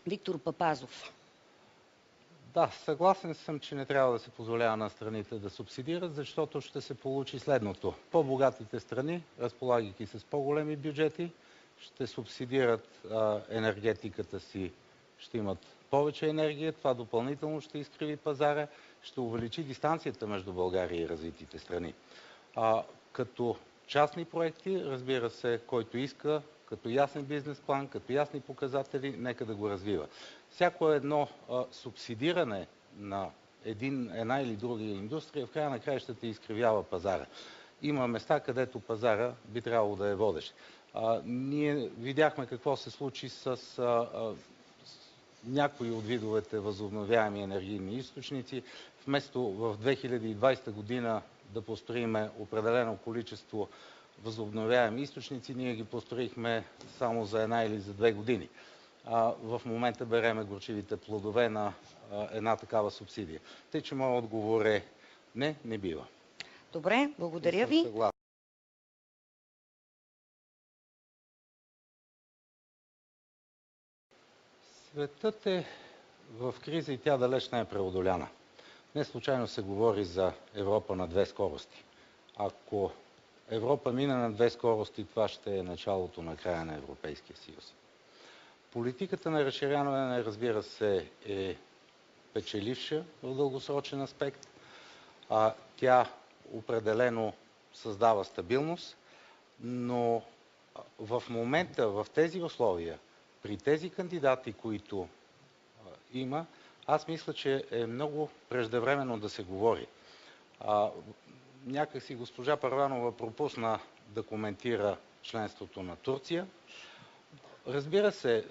Виктор Папазов. Да, съгласен съм, че не трябва да се позволява на страните да субсидират, защото ще се получи следното. По-богатите страни, разполагайки с по-големи бюджети, ще субсидират енергетиката си, ще имат повече енергия, това допълнително ще изкриви пазара, ще увеличи дистанцията между България и развитите страни. Като частни проекти, разбира се, който иска, като ясен бизнес план, като ясни показатели, нека да го развива. Всяко едно субсидиране на една или друга индустрия в края на краищата изкривява пазара. Има места, където пазара би трябвало да е водещ. Ние видяхме какво се случи с някои от видовете възобновяеми енергийни източници. Вместо в 2020 година да построиме определено количество възобновяеми източници, ние ги построихме само за 1 или за 2 години. В момента береме горчивите плодове на една такава субсидия. Тъй, че моят отговор е не, не бива. Добре, благодаря ви. Светът е в криза и тя далеч не е преодоляна. Не случайно се говори за Европа на 2 скорости. Ако Европа мине на 2 скорости, това ще е началото на края на Европейския съюз. Политиката на разширяване, разбира се, е печеливша в дългосрочен аспект. Тя определено създава стабилност, но в момента, в тези условия, при тези кандидати, които има, аз мисля, че е много преждевременно да се говори. Някак си госпожа Първанова пропусна да коментира членството на Турция. Разбира се,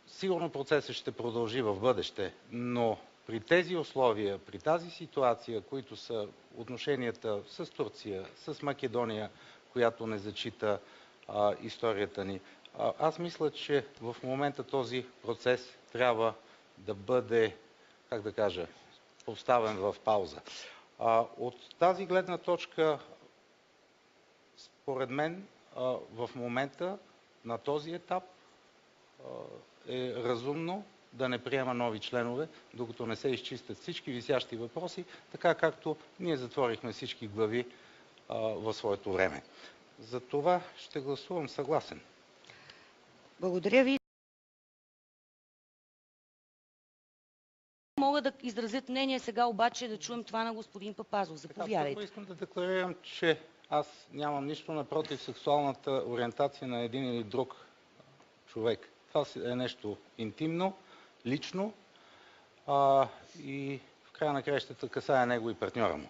сигурно процесът ще продължи в бъдеще, но при тези условия, при тази ситуация, които са отношенията с Турция, с Македония, която не зачита историята ни, аз мисля, че в момента този процес трябва да бъде, как да кажа, поставен в пауза. От тази гледна точка, според мен, в момента на този етап е разумно да не приема нови членове, докато не се изчистят всички висящи въпроси, така както ние затворихме всички глави в своето време. За това ще гласувам съгласен. Благодаря ви. Мога да изразят мнение сега, обаче да чуем това на господин Папазов. Заповядайте. Първо искам да декларирам, че аз нямам нищо напротив сексуалната ориентация на един или друг човек. Това е нещо интимно, лично и в края на краищата касае него и партньора му.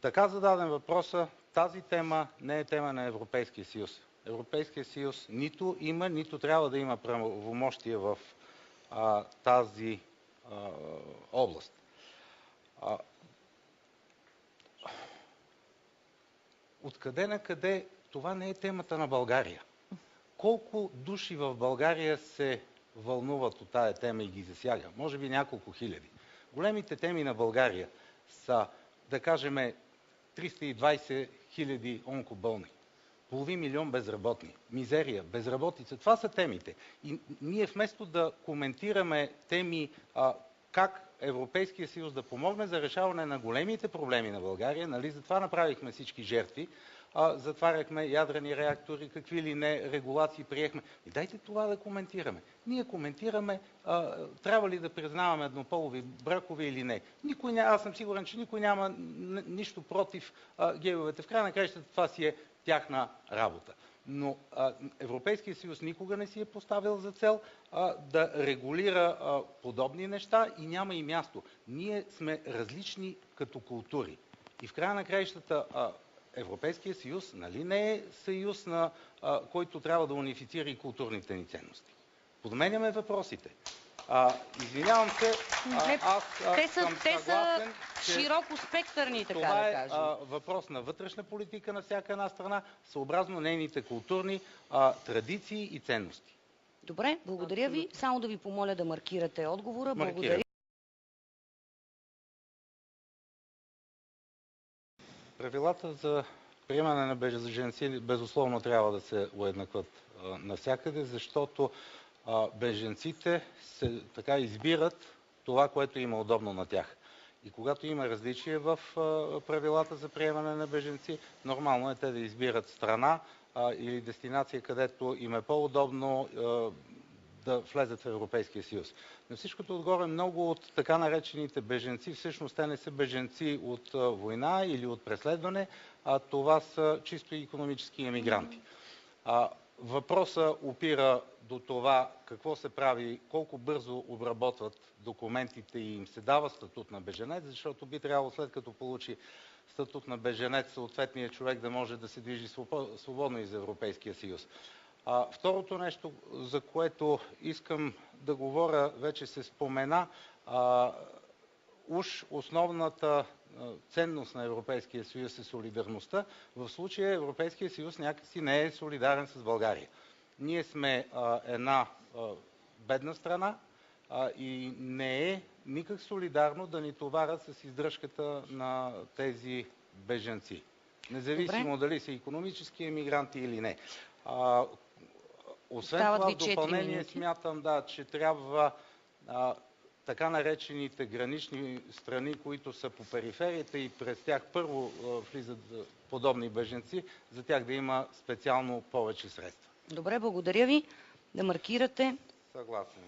Така зададен въпроса, тази тема не е тема на Европейския съюз. Европейския съюз нито има, нито трябва да има правомощия в тази област. Откъде на къде това не е темата на България? Колко души в България се вълнуват от тая тема и ги засяга? Може би няколко хиляди. Големите теми на България са, да кажем, 320 хиляди онкоболни, половин милион безработни, мизерия, безработица. Това са темите. И ние вместо да коментираме теми как Европейския съюз да помогне за решаване на големите проблеми на България, нали, затова направихме всички жертви, затваряхме ядрени реактори, какви ли не регулации приехме. И дайте това да коментираме. Ние коментираме трябва ли да признаваме еднополови бракове или не. Аз съм сигурен, че никой няма нищо против гейовете. В края на краищата това си е тяхна работа. Но Европейския съюз никога не си е поставил за цел да регулира подобни неща и няма и място. Ние сме различни като култури. И в края на краищата Европейския съюз, нали не е съюз, който трябва да унифицира и културните ни ценности? Подменяме въпросите. Извинявам се, те са широко спектърни, така да кажем. Това е въпрос на вътрешна политика на всяка една страна, съобразно нейните културни традиции и ценности. Добре, благодаря ви. Само да ви помоля да маркирате отговора. Благодаря. Правилата за приемане на бежанци безусловно трябва да се уеднакват навсякъде, защото Бежанците така избират това, което им е удобно на тях. И когато има различие в правилата за приемане на бежанци, нормално е те да избират страна или дестинация, където им е по-удобно да влезат в Европейския съюз. На всичкото отгоре много от така наречените бежанци, всъщност те не са бежанци от война или от преследване, а това са чисто икономически емигранти. Въпросът опира до това какво се прави, колко бързо обработват документите и им се дава статут на бежанец, защото би трябвало след като получи статут на бежанец съответният човек да може да се движи свободно из Европейския съюз. Второто нещо, за което искам да говоря, вече се спомена, уж основната ценност на Европейския съюз е солидарността. В случая Европейския съюз някакси не е солидарен с България. Ние сме една бедна страна и не е никак солидарно да ни товарят с издръжката на тези бежанци. Независимо дали са икономически емигранти или не. Освен това, в допълнение смятам, че трябва така наречените гранични страни, които са по периферията и през тях първо влизат подобни бежанци, за тях да има специално повече средства. Добре, благодаря ви. Да маркирате. Съгласен.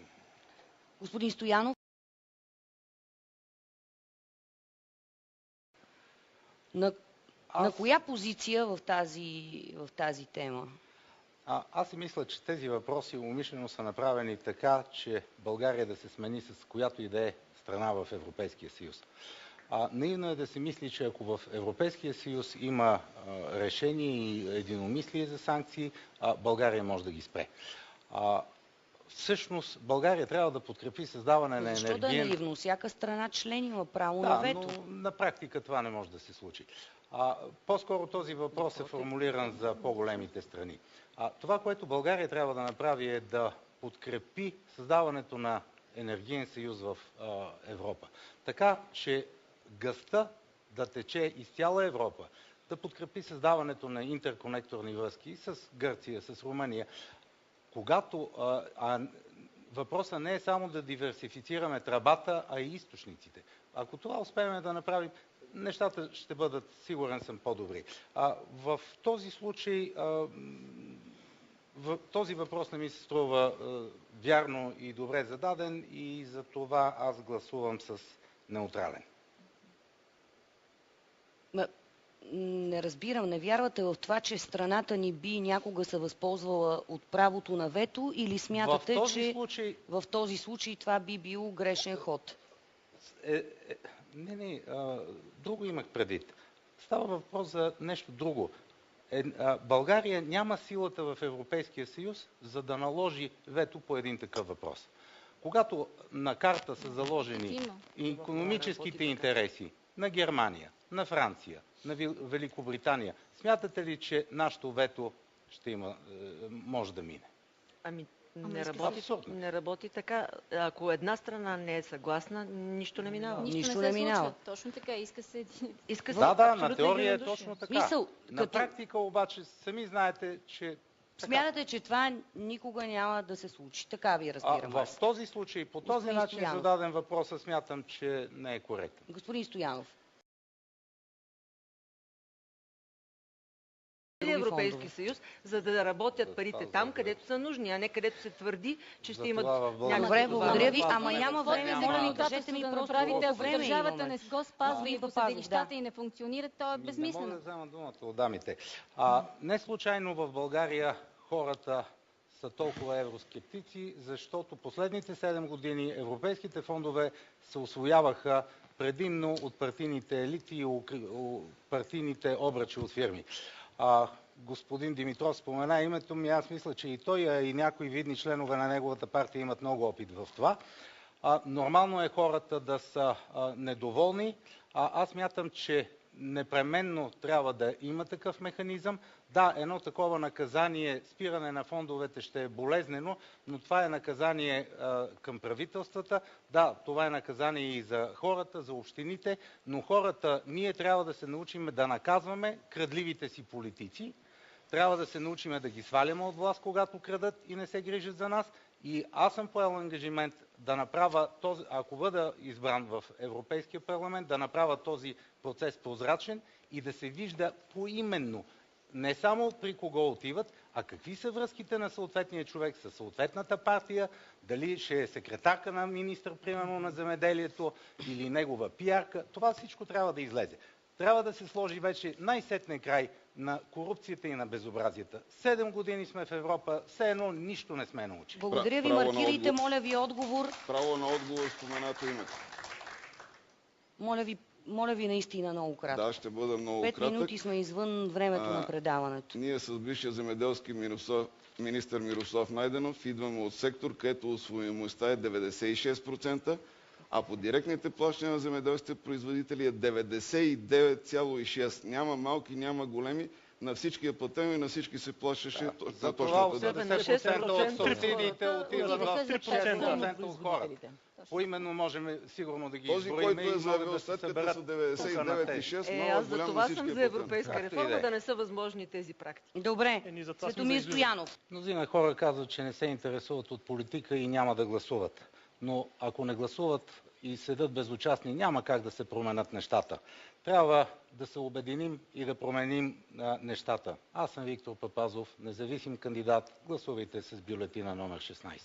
Господин Стоянов. На коя позиция в тази тема? Аз си мисля, че тези въпроси умишлено са направени така, че България да се смени с която и да е страна в Европейския съюз. Наивно е да се мисли, че ако в Европейския съюз има решение и единомислие за санкции, България може да ги спре. Всъщност България трябва да подкрепи създаване на енергиен... Защо да е наивно? Всяка страна член има право на вето. Но на практика това не може да се случи. По-скоро този въпрос е формулиран за по-големите страни. Това, което България трябва да направи, е да подкрепи създаването на енергиен съюз в Европа. Така, че газта да тече из цяла Европа, да подкрепи създаването на интерконекторни връзки с Гърция, с Румъния. Когато въпросът не е само да диверсифицираме тръбата, а и източниците. Ако това успеем да направим, нещата ще бъдат, сигурен съм, по-добри. В този случай този въпрос не ми се струва вярно и добре зададен и за това аз гласувам с неутрален. Не разбирам, не вярвате в това, че страната ни би някога се възползвала от правото на вето или смятате, че в този случай това би бил грешен ход? Не, друго имах предвид. Става въпрос за нещо друго. България няма силата в Европейския съюз, за да наложи вето по един такъв въпрос. Когато на карта са заложени икономическите интереси на Германия, на Франция, на Великобритания, смятате ли, че нашето вето може да мине? Не работи така. Ако една страна не е съгласна, нищо не минава. Нищо не се случва. Точно така. Иска се на теория е точно така. На практика обаче сами знаете, че... Смятате, че това никога няма да се случи. Така ви разбирам. В този случай, по този начин зададен въпроса, смятам, че не е коректен. Господин Стоянов. Европейски съюз, за да работят парите там, където са нужни, а не където се твърди, че ще имат някакво... Добре, благодаря ви, ама няма време. Моля ви, кажете ми просто колко време държавата не го спазва и по съдилищата и не функционира, то е безсмислено. Не мога да взема думата от дамите. Не случайно в България хората са толкова евроскептици, защото последните 7 години европейските фондове се усвояваха предимно от партийните елити и партийните обръчи от фирми. Господин Димитров спомена името ми, аз мисля, че и той, и някои видни членове на неговата партия имат много опит в това. Нормално е хората да са недоволни. Аз мятам, че непременно трябва да има такъв механизъм. Да, едно такова наказание, спиране на фондовете ще е болезнено, но това е наказание към правителствата. Да, това е наказание и за хората, за общините, но хората, ние трябва да се научим да наказваме крадливите си политици. Трябва да се научим да ги сваляме от власт, когато крадат и не се грижат за нас. И аз съм поел ангажимент да направя този, ако бъда избран в Европейския парламент, да направя този процес прозрачен и да се вижда поименно не само при кого отиват, а какви са връзките на съответния човек със съответната партия, дали ще е секретарка на министър, примерно на земеделието, или негова пиарка. Това всичко трябва да излезе. Трябва да се сложи вече най-сетне край на корупцията и на безобразията. 7 години сме в Европа, все едно нищо не сме научили. Благодаря ви, маркирайте, моля ви, отговор. Право на отговор, споменато името. Моля ви наистина много кратко. Да, ще бъда много 5 кратък. минути сме извън времето на предаването. Ние с бившия земеделски министър Мирослав Найденов идваме от сектор, където усвояемостта е 96%, а по директните плащания на земеделските производители е 99,6%. Няма малки, няма големи. На всички е платено и на всички се плащаше на точната дата. 80% от субсидиите отиват в 3% от хората. Поименно можем сигурно да ги този, изброим който е заявил след като са 99,6, аз за това съм за европейска реформа, да не са възможни тези практики. Добре. Светомир Стоянов. Мнозина хора казват, че не се интересуват от политика и няма да гласуват. Но ако не гласуват и седат безучастни, няма как да се променят нещата. Трябва да се обединим и да променим нещата. Аз съм Виктор Папазов, независим кандидат. Гласувайте с бюлетина номер 16.